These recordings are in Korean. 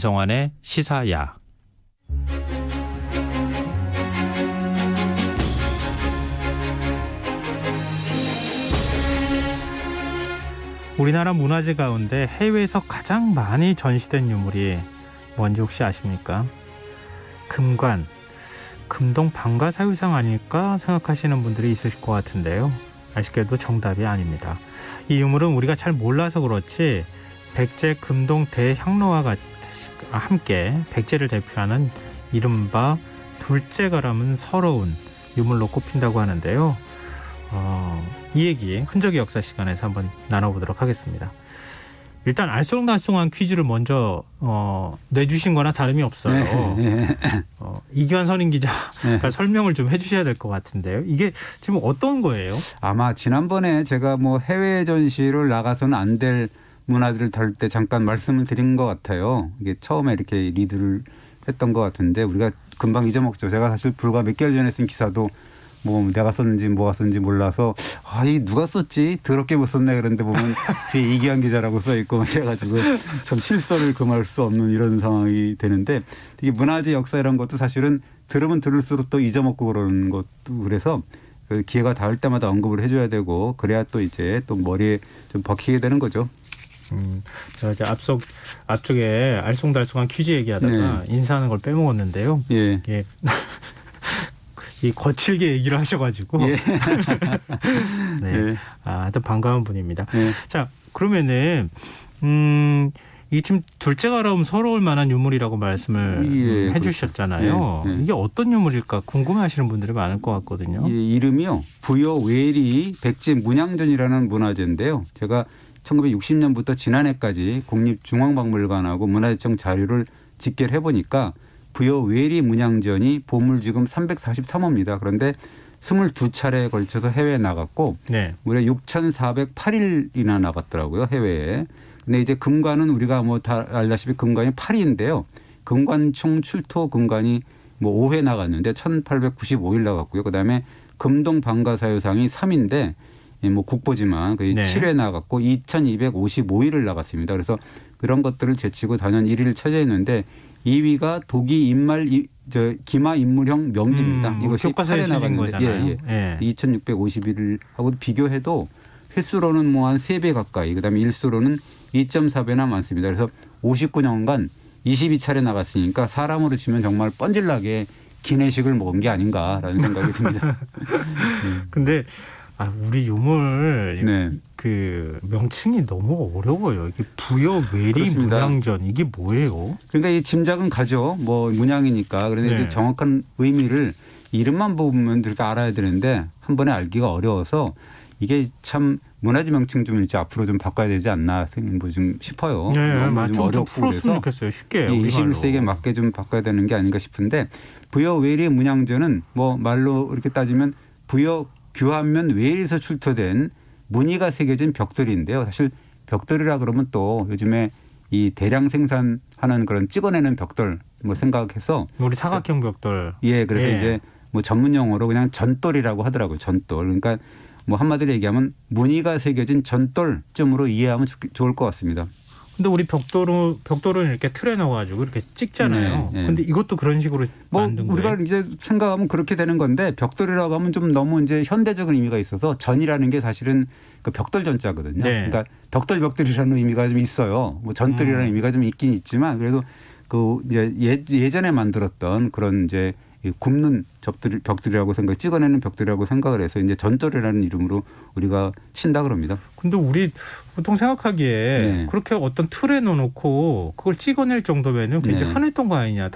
김성환의 시사야. 우리나라 문화재 가운데 해외에서 가장 많이 전시된 유물이 뭔지 혹시 아십니까? 금관, 금동 방가사유상 아닐까 생각하시는 분들이 있으실 것 같은데요. 아쉽게도 정답이 아닙니다. 이 유물은 우리가 잘 몰라서 그렇지 백제 금동 대향로와 함께 백제를 대표하는 이른바 둘째가라면 서러운 유물로 꼽힌다고 하는데요. 이 얘기 흔적의 역사 시간에서 한번 나눠보도록 하겠습니다. 일단 알쏭달쏭한 퀴즈를 먼저 내주신 거나 다름이 없어요. 이규환 선임 기자가 설명을 좀 해주셔야 될 것 같은데요. 이게 지금 어떤 거예요? 아마 지난번에 제가 뭐 해외 전시를 나가서는 안 될 문화들을 다룰 때 잠깐 말씀을 드린 것 같아요. 이게 처음에 이렇게 리드를 했던 것 같은데 우리가 금방 잊어먹죠. 제가 사실 불과 몇 개월 전에 쓴 기사도 뭐 내가 썼는지 뭐가 썼는지 몰라서 이 누가 썼지 더럽게 못 썼네 그런데 보면 뒤에 이기환 기자라고 써 있고 그래가지고 참 실소를 금할 수 없는 이런 상황이 되는데 이게 문화재 역사 이런 것도 사실은 들으면 들을수록 또 잊어먹고 그러는 것도 그래서 그 기회가 닿을 때마다 언급을 해줘야 되고 그래야 또 이제 또 머리에 좀 박히게 되는 거죠. 제가 이제 앞쪽에 알쏭달쏭한 퀴즈 얘기하다가 인사하는 걸 빼먹었는데요. 예. 이 거칠게 얘기를 하셔가지고 예. 네, 하여튼 반가운 분입니다. 예. 자, 그러면은 이 지금 둘째가라면 서러울 만한 유물이라고 말씀을 해주셨잖아요. 그렇죠. 이게 어떤 유물일까 궁금해하시는 분들이 많을 것 같거든요. 이름이요. 부여 외리 백제 문양전이라는 문화재인데요. 제가 1960년부터 지난해까지 국립중앙박물관하고 문화재청 자료를 집계를 해보니까 부여 외리 문양전이 보물지금 343호입니다. 그런데 22차례에 걸쳐서 해외에 나갔고 무려 6,408일이나 나갔더라고요. 해외에. 근데 이제 금관은 우리가 뭐 다 알다시피 금관이 8위인데요. 금관총 출토 금관이 뭐 5회 나갔는데 1,895일 나갔고요. 그다음에 금동 방가사유상이 3위인데 뭐 국보지만 거의 7회 나갔고 2,255일을 나갔습니다. 그래서 그런 것들을 제치고 단연 1위를 차지했는데 2위가 도기 인말 기마 인물형 명기입니다. 이것이 8회 나갔는데 2,651을 하고 비교해도 횟수로는 뭐 한 3배 가까이 그다음에 일수로는 2.4배나 많습니다. 그래서 59년간 22차례 나갔으니까 사람으로 치면 정말 뻔질나게 기내식을 먹은 게 아닌가라는 생각이 듭니다. 근데 우리 유물 그 명칭이 너무 어려워요. 이게 부여 외리 문양전 이게 뭐예요? 그러니까 이 짐작은 가죠. 뭐 문양이니까. 그런데 이제 정확한 의미를 이름만 보면 이렇게 알아야 되는데 한 번에 알기가 어려워서 이게 참 문화재 명칭 좀 이제 앞으로 좀 바꿔야 되지 않나 좀 싶어요. 너무 좀 어렵고 풀었으면 좋겠어요. 쉽게. 21세기에 맞게 좀 바꿔야 되는 게 아닌가 싶은데 부여 외리 문양전은 뭐 말로 이렇게 따지면 부여 규한면 외리에서 출토된 무늬가 새겨진 벽돌인데요. 사실 벽돌이라 그러면 또 요즘에 이 대량 생산하는 그런 찍어내는 벽돌 뭐 생각해서 우리 사각형 벽돌. 그래서 이제 뭐 전문 용어로 그냥 전돌이라고 하더라고요. 전돌. 그러니까 뭐 한마디로 얘기하면 무늬가 새겨진 전돌쯤으로 이해하면 좋을 것 같습니다. 근데 우리 벽돌은 이렇게 틀에 넣어가지고 이렇게 찍잖아요. 근데 이것도 그런 식으로 만든 거예요? 우리가 이제 생각하면 그렇게 되는 건데 벽돌이라고 하면 좀 너무 이제 현대적인 의미가 있어서 전이라는 게 사실은 그 벽돌 전자거든요. 그러니까 벽돌이라는 의미가 좀 있어요. 뭐 전돌이라는 의미가 좀 있긴 있지만 그래도 그 이제 예전에 만들었던 그런 이제 굽는 벽돌이라고 찍어내는 벽돌이라고 생각을 해서 이제 전돌이라는 이름으로 우리가 친다 그럽니다. 근데 우리 보통 생각하기에 그렇게 어떤 틀에 넣어놓고 그걸 찍어낼 정도면은 굉장히 흔했던 거 아니냐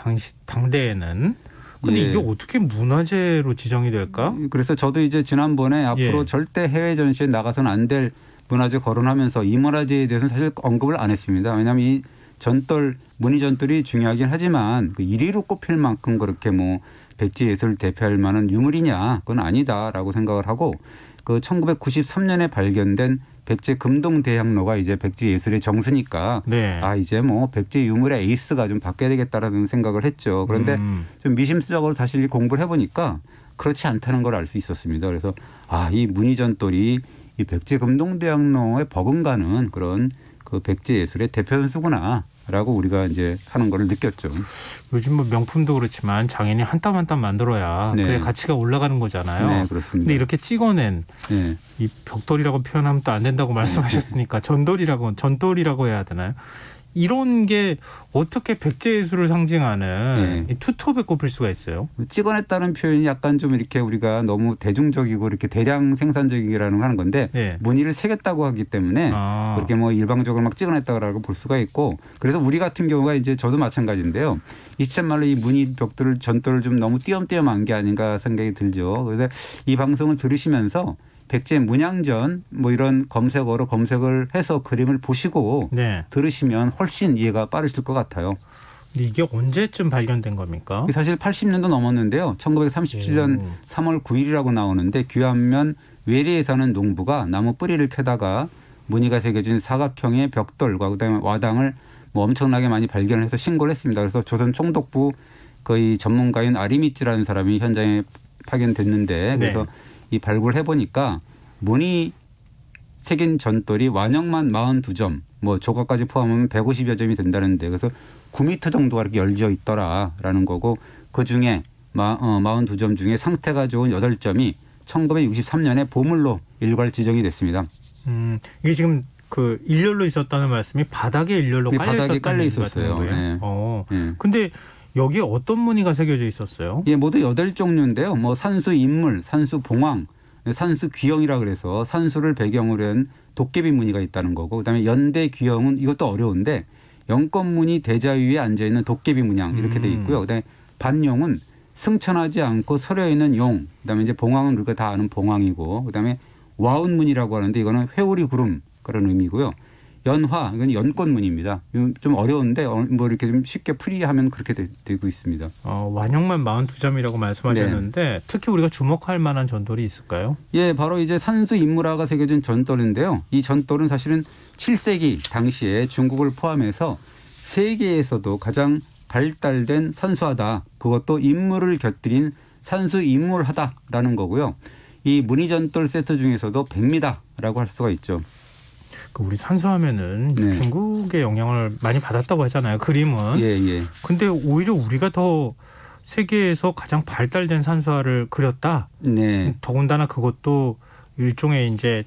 당대에는. 근데 이게 어떻게 문화재로 지정이 될까? 그래서 저도 이제 지난번에 앞으로 절대 해외 전시에 나가서는 안 될 문화재 거론하면서 이 문화재에 대해서는 사실 언급을 안 했습니다. 왜냐하면 이 전돌 무늬 전돌이 중요하긴 하지만 그 1위로 꼽힐 만큼 그렇게 뭐 백제 예술을 대표할 만한 유물이냐 그건 아니다라고 생각을 하고 그 1993년에 발견된 백제 금동 대향로가 이제 백제 예술의 정수니까 이제 뭐 백제 유물의 에이스가 좀 바뀌어야 되겠다라는 생각을 했죠. 그런데 좀 미심쩍으로 사실 공부를 해보니까 그렇지 않다는 걸 알 수 있었습니다. 그래서 이 무늬 전돌이 이 백제 금동 대향로에 버금가는 그런 그 백제 예술의 대표 선수구나. 라고 우리가 이제 하는 거를 느꼈죠. 요즘 뭐 명품도 그렇지만 장인이 한 땀 한 땀 만들어야 네. 그래 가치가 올라가는 거잖아요. 네, 그렇습니다. 근데 이렇게 찍어낸 네. 이 벽돌이라고 표현하면 또 안 된다고 말씀하셨으니까 전돌이라고 해야 되나요? 이런 게 어떻게 백제예술을 상징하는 이 투톱에 꼽힐 수가 있어요? 찍어냈다는 표현이 약간 좀 이렇게 우리가 너무 대중적이고 이렇게 대량 생산적이라는 하는 건데 네. 무늬를 새겼다고 하기 때문에 그렇게 뭐 일방적으로 막 찍어냈다고 볼 수가 있고 그래서 우리 같은 경우가 이제 저도 마찬가지인데요. 이참말로 이 무늬 벽돌을 전돌을 좀 너무 띄엄띄엄한 게 아닌가 생각이 들죠. 그래서 이 방송을 들으시면서 백제 문양전 뭐 이런 검색어로 검색을 해서 그림을 보시고 네. 들으시면 훨씬 이해가 빠르실 것 같아요. 근데 이게 언제쯤 발견된 겁니까? 사실 80년도 넘었는데요. 1937년 3월 9일이라고 나오는데 귀안면 외리에 사는 농부가 나무 뿌리를 캐다가 무늬가 새겨진 사각형의 벽돌과 그다음에 와당을 뭐 엄청나게 많이 발견해서 신고를 했습니다. 그래서 조선 총독부 거의 전문가인 아리미츠라는 사람이 현장에 파견됐는데 그래서 네. 이 발굴해 보니까 무늬 새긴 전돌이 완형만 42점, 뭐 조각까지 포함하면 150여 점이 된다는데 그래서 9m 정도가 이렇게 열려 있더라라는 거고 그 중에 42점 중에 상태가 좋은 8점이 1963년에 보물로 일괄 지정이 됐습니다. 이게 지금 그 일렬로 있었다는 말씀이 바닥에 일렬로 바닥에 깔려 있었어요. 네. 네. 근데 여기에 어떤 무늬가 새겨져 있었어요? 예, 모두 8종류인데요. 뭐 산수 인물, 산수 봉황, 산수 귀형이라 그래서 산수를 배경으로 한 도깨비 무늬가 있다는 거고 그다음에 연대 귀형은 이것도 어려운데 영권무늬 대자 위에 앉아 있는 도깨비 문양 이렇게 돼 있고요. 그다음에 반용은 승천하지 않고 서려 있는 용. 그다음에 이제 봉황은 우리가 다 아는 봉황이고 그다음에 와운무늬라고 하는데 이거는 회오리 구름 그런 의미고요. 연화 이건 연꽃무늬입니다. 좀 어려운데 뭐 이렇게 좀 쉽게 풀이하면 그렇게 되고 있습니다. 완형만 42점이라고 말씀하셨는데 네. 특히 우리가 주목할 만한 전돌이 있을까요? 예, 바로 이제 산수 인물화가 새겨진 전돌인데요. 이 전돌은 사실은 7세기 당시에 중국을 포함해서 세계에서도 가장 발달된 산수하다. 그것도 인물을 곁들인 산수 인물하다라는 거고요. 이 무늬전돌 세트 중에서도 백미다라고 할 수가 있죠. 우리 산수하면은 네. 중국의 영향을 많이 받았다고 하잖아요. 그림은. 예. 근데 오히려 우리가 더 세계에서 가장 발달된 산수화를 그렸다. 네. 더군다나 그것도 일종의 이제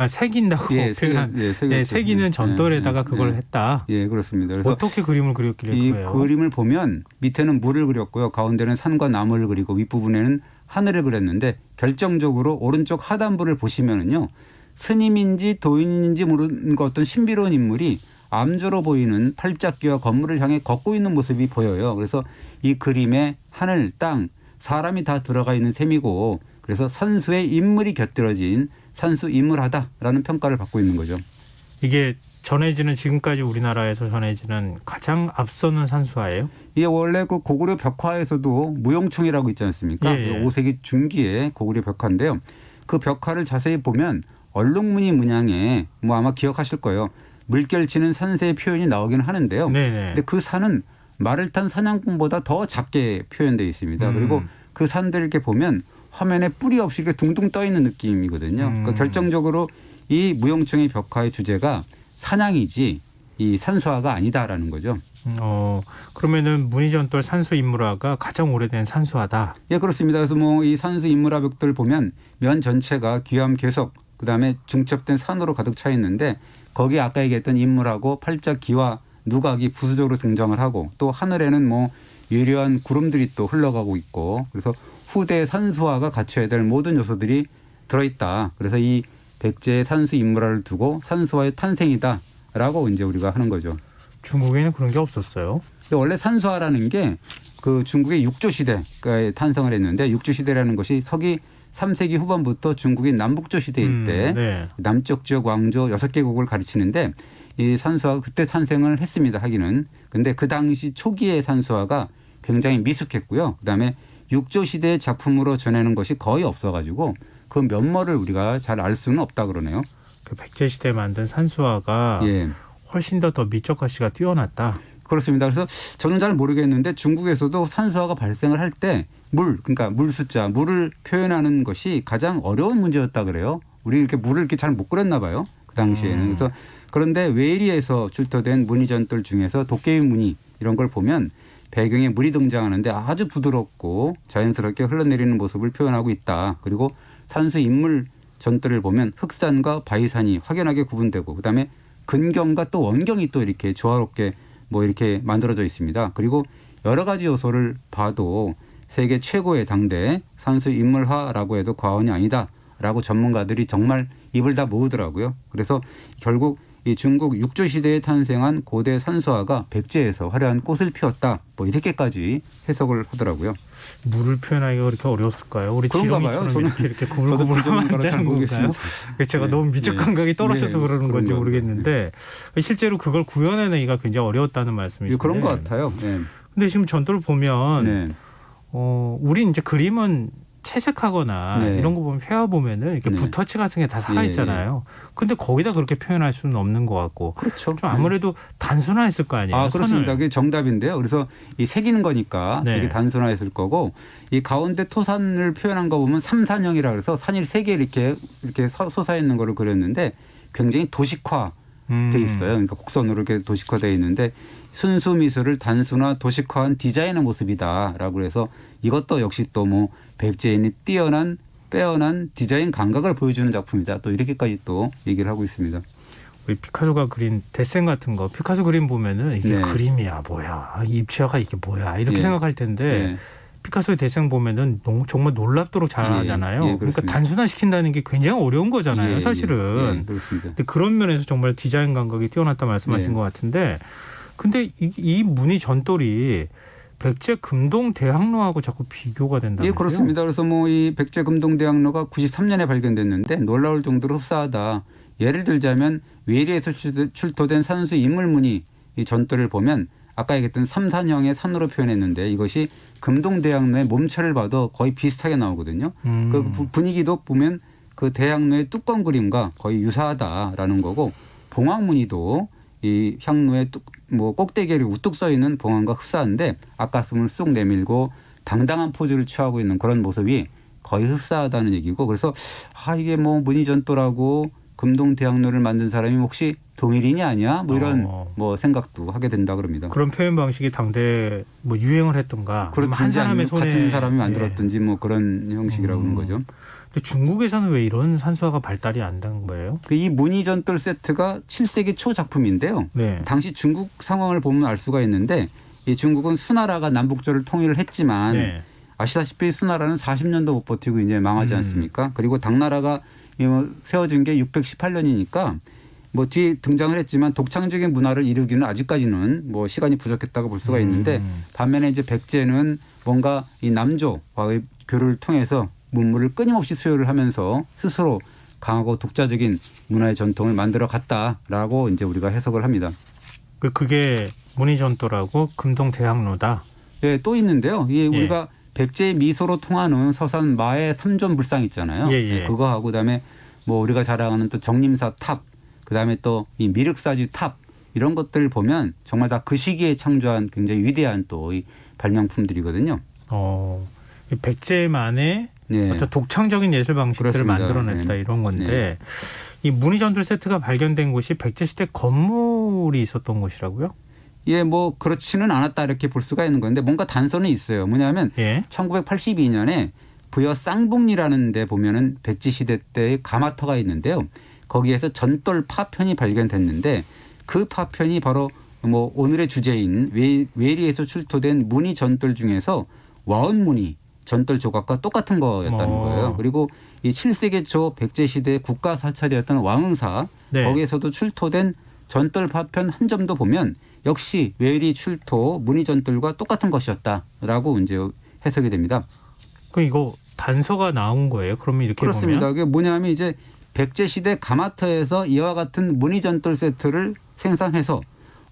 새긴다고 표현한 새기는 전돌에다가 그걸 했다. 예, 그렇습니다. 그래서 어떻게 그림을 그렸길래 이 그래요? 그림을 보면 밑에는 물을 그렸고요. 가운데는 산과 나무를 그리고 윗부분에는 하늘을 그렸는데 결정적으로 오른쪽 하단부를 보시면은요. 스님인지 도인인지 모르는 그 어떤 신비로운 인물이 암조로 보이는 팔짝귀와 건물을 향해 걷고 있는 모습이 보여요. 그래서 이 그림에 하늘, 땅, 사람이 다 들어가 있는 셈이고 그래서 산수의 인물이 곁들여진 산수 인물하다라는 평가를 받고 있는 거죠. 이게 지금까지 우리나라에서 전해지는 가장 앞서는 산수화예요? 이게 원래 그 고구려 벽화에서도 무용청이라고 있지 않습니까? 예. 5세기 중기에 고구려 벽화인데요. 그 벽화를 자세히 보면 얼룩무늬 문양에 뭐 아마 기억하실 거예요. 물결치는 산새의 표현이 나오긴 하는데요. 네네. 근데 그 산은 말을 탄 사냥꾼보다 더 작게 표현되어 있습니다. 그리고 그 산들 이렇게 보면 화면에 뿔이 없이 이렇게 둥둥 떠 있는 느낌이거든요. 그러니까 결정적으로 이 무용청의 벽화의 주제가 사냥이지 이 산수화가 아니다라는 거죠. 그러면은 무늬전돌 산수 인물화가 가장 오래된 산수화다. 예, 그렇습니다. 그래서 뭐 이 산수 인물화 벽돌 보면 면 전체가 귀암 개석 그다음에 중첩된 산으로 가득 차 있는데 거기에 아까 얘기했던 인물하고 팔짝 기와 누각이 부수적으로 등장을 하고 또 하늘에는 뭐 예려한 구름들이 또 흘러가고 있고 그래서 후대 산수화가 갖춰야 될 모든 요소들이 들어있다. 그래서 이 백제의 산수 인물화를 두고 산수화의 탄생이다라고 이제 우리가 하는 거죠. 중국에는 그런 게 없었어요? 근데 원래 산수화라는 게 그 중국의 육조 시대에 탄생을 했는데 육조 시대라는 것이 서기 3세기 후반부터 중국이 남북조 시대일 때 네. 남쪽 지역 왕조 6개국을 가르치는데 이 산수화가 그때 탄생을 했습니다. 하기는. 근데 그 당시 초기의 산수화가 굉장히 미숙했고요. 그다음에 육조 시대의 작품으로 전하는 것이 거의 없어가지고 그 면모를 우리가 잘 알 수는 없다 그러네요. 그 백제 시대에 만든 산수화가 예. 훨씬 더 미적 가치가 뛰어났다. 그렇습니다. 그래서 저는 잘 모르겠는데 중국에서도 산수화가 발생을 할 때 그러니까 물 숫자, 물을 표현하는 것이 가장 어려운 문제였다 그래요. 우리 이렇게 물을 이렇게 잘 못 그렸나 봐요. 그 당시에는. 그래서 그런데 웨리에서 출토된 무늬전돌 중에서 도깨비 무늬 이런 걸 보면 배경에 물이 등장하는데 아주 부드럽고 자연스럽게 흘러내리는 모습을 표현하고 있다. 그리고 산수 인물 전돌을 보면 흑산과 바위산이 확연하게 구분되고 그다음에 근경과 또 원경이 또 이렇게 조화롭게 뭐 이렇게 만들어져 있습니다. 그리고 여러 가지 요소를 봐도 세계 최고의 당대 산수 인물화라고 해도 과언이 아니다라고 전문가들이 정말 입을 다 모으더라고요. 그래서 결국 이 중국 육조 시대에 탄생한 고대 산수화가 백제에서 화려한 꽃을 피웠다. 뭐 이렇게까지 해석을 하더라고요. 물을 표현하기가 그렇게 어려웠을까요? 우리 그런가 봐요. 지렁이처럼 저는 이렇게 저도 구불구불하면 잘 되는 건가요? 모르겠습니다. 제가 네. 너무 미적 네. 감각이 떨어져서 네. 그러는 건지 그런 모르겠는데 실제로 그걸 구현해내기가 굉장히 어려웠다는 말씀이신데 그런 것 같아요. 네. 근데 지금 전도를 보면 네. 우리 이제 그림은 채색하거나 네. 이런 거 보면 회화 보면은 이렇게 네. 붓터치 같은 게 다 살아있잖아요. 근데 거기다 그렇게 표현할 수는 없는 것 같고 그렇죠. 좀 아무래도 단순화했을 거 아니에요. 그렇습니다. 선을. 그게 정답인데요. 그래서 이 새기는 거니까 네. 되게 단순화했을 거고 이 가운데 토산을 표현한 거 보면 삼산형이라 그래서 산이 세 개 이렇게 솟아 있는 거를 그렸는데 굉장히 도식화 돼 있어요. 그러니까 곡선으로 이렇게 도식화돼 있는데 순수 미술을 단순화 도식화한 디자인의 모습이다라고 해서 이것도 역시 또 뭐 백제인이 빼어난 디자인 감각을 보여주는 작품이다. 또 이렇게까지 또 얘기를 하고 있습니다. 우리 피카소가 그린 데생 같은 거 피카소 그림 보면은 이게 네. 그림이야 뭐야 입체화가 이게 뭐야 이렇게 예. 생각할 텐데 네. 피카소의 데생 보면은 정말 놀랍도록 잘하잖아요. 예, 그러니까 그렇습니다. 단순화시킨다는 게 굉장히 어려운 거잖아요. 예, 사실은. 예, 그렇습니다. 근데 그런 면에서 정말 디자인 감각이 뛰어났다 말씀하신 네. 것 같은데 근데 이 무늬 전돌이 백제 금동 대학로하고 자꾸 비교가 된다면서요? 예, 그렇습니다. 그래서 뭐 이 백제 금동대학로가 93년에 발견됐는데 놀라울 정도로 흡사하다. 예를 들자면 외리에서 출토된 산수 인물무늬 이 전돌을 보면 아까 얘기했던 삼산형의 산으로 표현했는데 이것이 금동대학로의 몸체를 봐도 거의 비슷하게 나오거든요. 그 분위기도 보면 그 대학로의 뚜껑 그림과 거의 유사하다라는 거고 봉황무늬도 이 향로의 뭐 꼭대기에 우뚝 서 있는 봉황과 흡사한데 앞가슴을 쑥 내밀고 당당한 포즈를 취하고 있는 그런 모습이 거의 흡사하다는 얘기고 그래서 이게 뭐 무늬전도라고 금동대학로를 만든 사람이 혹시 동일인이 아니야? 뭐 이런 뭐 생각도 하게 된다 그럽니다. 그런 표현 방식이 당대 뭐 유행을 했던가 그렇든지 한 사람의 아니면 손에 같은 사람이 만들었든지 뭐 그런 형식이라고 하는 거죠. 근데 중국에서는 왜 이런 산수화가 발달이 안 된 거예요? 이 무늬전돌 세트가 7세기 초 작품인데요. 네. 당시 중국 상황을 보면 알 수가 있는데 이 중국은 수나라가 남북조를 통일을 했지만 네. 아시다시피 수나라는 40년도 못 버티고 이제 망하지 않습니까? 그리고 당나라가 세워진 게 618년이니까 뭐 뒤에 등장을 했지만 독창적인 문화를 이루기는 아직까지는 뭐 시간이 부족했다고 볼 수가 있는데 반면에 이제 백제는 뭔가 이 남조와의 교류를 통해서 문물을 끊임없이 수요를 하면서 스스로 강하고 독자적인 문화의 전통을 만들어 갔다라고 이제 우리가 해석을 합니다. 그게 무늬전도라고 금동대학로다. 예, 또 있는데요. 이게 예. 우리가 백제의 미소로 통하는 서산 마의 삼존불상 있잖아요. 예. 그거하고 그다음에 뭐 우리가 자랑하는 또 정림사 탑, 그다음에 또 이 미륵사지 탑 이런 것들을 보면 정말 다 그 시기에 창조한 굉장히 위대한 또 이 발명품들이거든요. 이 백제만의 네. 어떤 독창적인 예술 방식들을 그렇습니다. 만들어냈다 네. 이런 건데 네. 이 무늬전돌 세트가 발견된 곳이 백제시대 건물이 있었던 곳이라고요? 예, 뭐 그렇지는 않았다 이렇게 볼 수가 있는 건데 뭔가 단서는 있어요. 뭐냐면 예. 1982년에 부여 쌍북리라는 데 보면은 백제 시대 때의 가마터가 있는데요. 거기에서 전돌 파편이 발견됐는데 그 파편이 바로 뭐 오늘의 주제인 외리에서 출토된 무늬 전돌 중에서 와은무늬 전돌 조각과 똑같은 거였다는 거예요. 그리고 이 7세기 초 백제 시대 국가 사찰이었던 왕응사 네. 거기에서도 출토된 전돌 파편 한 점도 보면 역시 외리 출토 무늬 전돌과 똑같은 것이었다라고 이제 해석이 됩니다. 그럼 이거 단서가 나온 거예요? 그러면 이렇게 그렇습니다. 보면? 그게 뭐냐면 이제 백제 시대 가마터에서 이와 같은 무늬 전돌 세트를 생산해서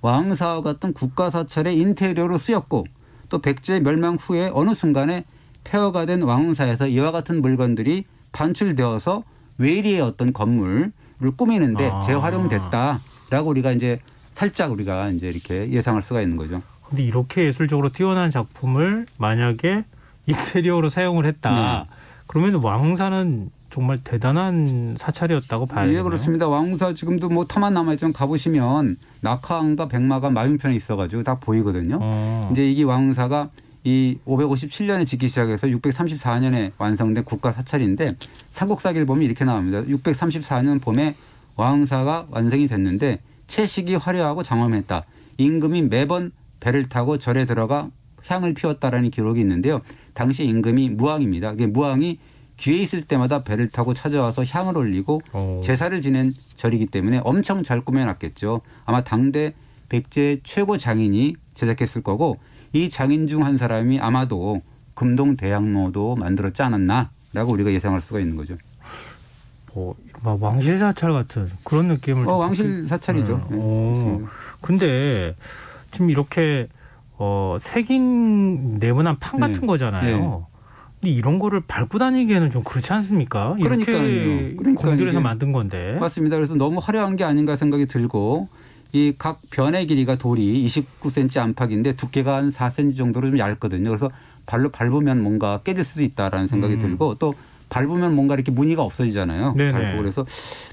왕사와 같은 국가 사찰의 인테리어로 쓰였고 또 백제 멸망 후에 어느 순간에 폐허가 된 왕사에서 이와 같은 물건들이 반출되어서 외리의 어떤 건물을 꾸미는데 재활용됐다라고 우리가 이제 살짝 우리가 이제 이렇게 예상할 수가 있는 거죠. 근데 이렇게 예술적으로 뛰어난 작품을 만약에 인테리어로 사용을 했다. 네. 그러면 왕사는 정말 대단한 사찰이었다고 봐야 되나요? 예, 그렇습니다. 왕궁사 지금도 뭐 터만 남아있지만 가보시면 낙하왕과 백마가 맞은편에 있어가지고 다 보이거든요. 이제 이게 왕궁사가 이 557년에 짓기 시작해서 634년에 완성된 국가 사찰인데 삼국사기를 보면 이렇게 나옵니다. 634년 봄에 왕궁사가 완성이 됐는데 채식이 화려하고 장엄했다. 임금이 매번 배를 타고 절에 들어가 향을 피웠다라는 기록이 있는데요. 당시 임금이 무왕입니다. 이게 무왕이 귀에 있을 때마다 배를 타고 찾아와서 향을 올리고 제사를 지낸 절이기 때문에 엄청 잘 꾸며놨겠죠. 아마 당대 백제의 최고 장인이 제작했을 거고 이 장인 중 한 사람이 아마도 금동대학로도 만들었지 않았나라고 우리가 예상할 수가 있는 거죠. 뭐 왕실 사찰 같은 그런 느낌을. 왕실 사찰이죠. 네. 근데 지금 이렇게 새긴 네모난 판 같은 네. 거잖아요. 네. 근데 이런 거를 밟고 다니기에는 좀 그렇지 않습니까? 이렇게 공들여서 만든 건데. 맞습니다. 그래서 너무 화려한 게 아닌가 생각이 들고 이 각 변의 길이가 돌이 29cm 안팎인데 두께가 한 4cm 정도로 좀 얇거든요. 그래서 발로 밟으면 뭔가 깨질 수도 있다라는 생각이 들고 또 밟으면 뭔가 이렇게 무늬가 없어지잖아요. 밟고 그래서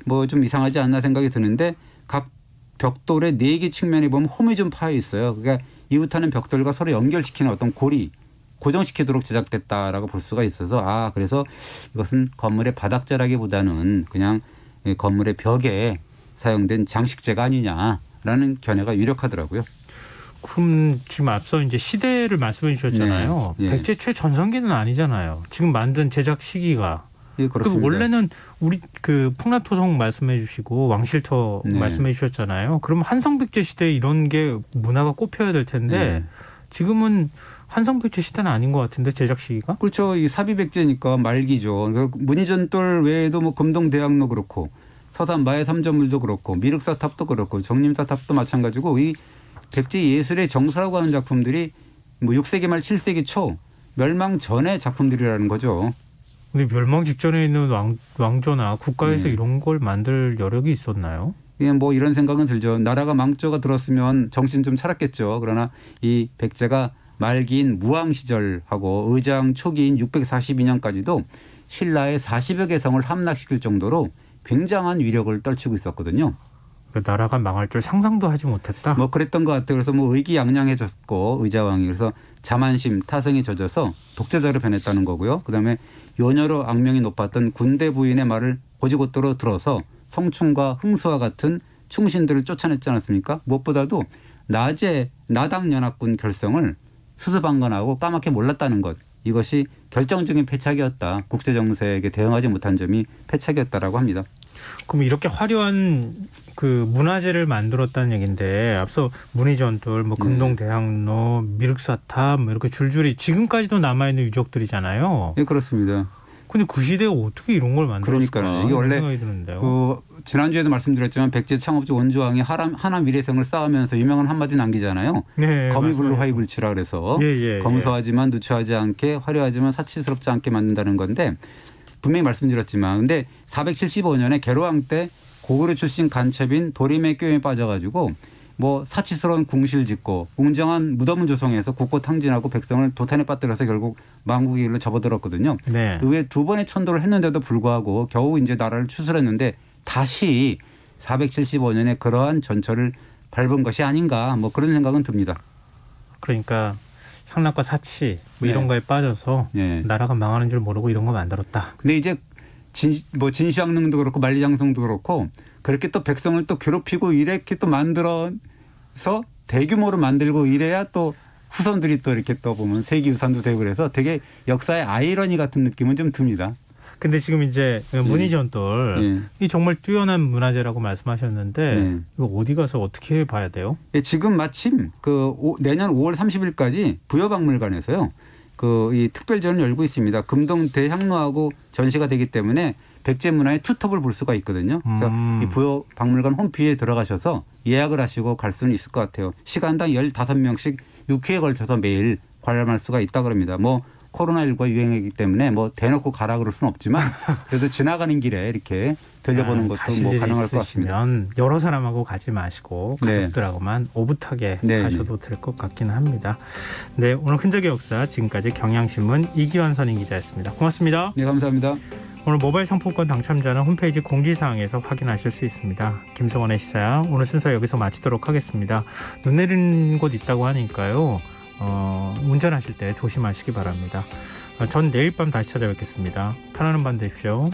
뭐 좀 이상하지 않나 생각이 드는데 각 벽돌의 4개 측면에 보면 홈이 좀 파여 있어요. 그러니까 이웃하는 벽돌과 서로 연결시키는 어떤 고리 고정시키도록 제작됐다라고 볼 수가 있어서 그래서 이것은 건물의 바닥재라기보다는 그냥 건물의 벽에 사용된 장식재가 아니냐라는 견해가 유력하더라고요. 그럼 지금 앞서 이제 시대를 말씀해 주셨잖아요. 네. 백제 최전성기는 아니잖아요. 지금 만든 제작 시기가. 예, 그렇습니다. 원래는 우리 그 풍납토성 말씀해 주시고 왕실터 말씀해 주셨잖아요. 그럼 한성백제 시대에 이런 게 문화가 꼽혀야 될 텐데 지금은 한성백제 시대는 아닌 것 같은데 제작 시기가? 그렇죠. 이 사비백제니까 말기죠. 그러니까 문희전돌 외에도 뭐 금동대학로 그렇고 서산 마의 삼전물도 그렇고 미륵사탑도 그렇고 정림사탑도 마찬가지고 이 백제 예술의 정서라고 하는 작품들이 뭐 6세기 말 7세기 초 멸망 전의 작품들이라는 거죠. 근데 멸망 직전에 있는 왕조나 국가에서 이런 걸 만들 여력이 있었나요? 예, 뭐 이런 생각은 들죠. 나라가 망조가 들었으면 정신 좀 차렸겠죠. 그러나 이 백제가 말기인 무왕 시절하고 의장 초기인 642년까지도 신라의 40여 개 성을 함락시킬 정도로 굉장한 위력을 떨치고 있었거든요. 나라가 망할 줄 상상도 하지 못했다. 뭐 그랬던 것 같아요. 그래서 뭐 의기양양해졌고 의자왕이 그래서 자만심 타성에 젖어서 독재자로 변했다는 거고요. 그다음에 요녀로 악명이 높았던 군대 부인의 말을 고지고대로 들어서 성충과 흥수와 같은 충신들을 쫓아냈지 않았습니까? 무엇보다도 낮에 나당연합군 결성을 수수방관하고 까맣게 몰랐다는 것. 이것이 결정적인 패착이었다. 국제정세에게 대응하지 못한 점이 패착이었다라고 합니다. 그럼 이렇게 화려한 그 문화재를 만들었다는 얘기인데 앞서 문희전돌, 뭐 금동대학로, 미륵사탑 뭐 이렇게 줄줄이 지금까지도 남아있는 유적들이잖아요. 예, 그렇습니다. 근데 그 시대에 어떻게 이런 걸 만들었을까? 그러니까요. 이게 원래 생각이 드는데요. 지난주에도 말씀드렸지만 백제 창업주 원조왕이 하남 위례성을 쌓으면서 유명한 한마디 남기잖아요. 네, 거미불로 화이불치라 그래서 검소하지만 누추하지 않게 화려하지만 사치스럽지 않게 만든다는 건데 분명히 말씀드렸지만 근데 475년에 개로왕 때 고구려 출신 간첩인 도림의 꾀에 빠져가지고 뭐 사치스러운 궁실 짓고 웅장한 무덤을 조성해서 국고 탕진하고 백성을 도탄에 빠뜨려서 결국 망국의 길로 접어들었거든요. 네. 그 외에 2번의 천도를 했는데도 불구하고 겨우 이제 나라를 추스렸는데 다시 475년에 그러한 전철을 밟은 것이 아닌가 뭐 그런 생각은 듭니다. 그러니까 향락과 사치 뭐 이런 거에 빠져서 나라가 망하는 줄 모르고 이런 거 만들었다. 근데 이제 진시황릉도 그렇고 만리장성도 그렇고 그렇게 또 백성을 또 괴롭히고 이렇게 또 만들어서 대규모로 만들고 이래야 또 후손들이 또 이렇게 또 보면 세계유산도 되고 그래서 되게 역사의 아이러니 같은 느낌은 좀 듭니다. 근데 지금 이제 문희전돌 이 정말 뛰어난 문화재라고 말씀하셨는데 이거 어디 가서 어떻게 봐야 돼요? 지금 마침 내년 5월 30일까지 부여박물관에서요. 이 특별전을 열고 있습니다. 금동 대향로하고 전시가 되기 때문에 백제 문화의 투톱을 볼 수가 있거든요. 그래서 이 부여박물관 홈페이지에 들어가셔서 예약을 하시고 갈 수는 있을 것 같아요. 시간당 15명씩 6회에 걸쳐서 매일 관람할 수가 있다 그럽니다. 뭐 코로나19가 유행이기 때문에 뭐 대놓고 가라 그럴 수는 없지만 그래도 지나가는 길에 이렇게 들려보는 것도 뭐 가능할 것 같습니다. 여러 사람하고 가지 마시고 가족들하고만 오붓하게 가셔도 될 것 같기는 합니다. 네, 오늘 흔적의 역사 지금까지 경향신문 이기환 선임 기자였습니다. 고맙습니다. 네, 감사합니다. 오늘 모바일 상품권 당첨자는 홈페이지 공지사항에서 확인하실 수 있습니다. 김성원의 시사 오늘 순서 여기서 마치도록 하겠습니다. 눈 내리는 곳 있다고 하니까요. 운전하실 때 조심하시기 바랍니다. 전 내일 밤 다시 찾아뵙겠습니다. 편안한 밤 되십시오.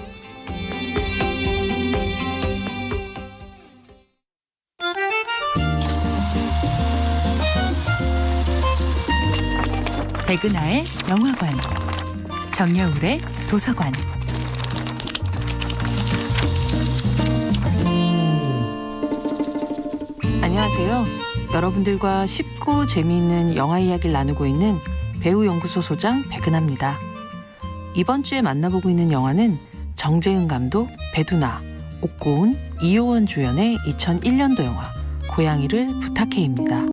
백은하의 영화관, 정여울의 도서관. 안녕하세요. 여러분들과 쉽고 재미있는 영화 이야기를 나누고 있는 배우연구소 소장 백은하입니다. 이번 주에 만나보고 있는 영화는 정재은 감독, 배두나, 옥고은, 이효원 주연의 2001년도 영화 고양이를 부탁해입니다.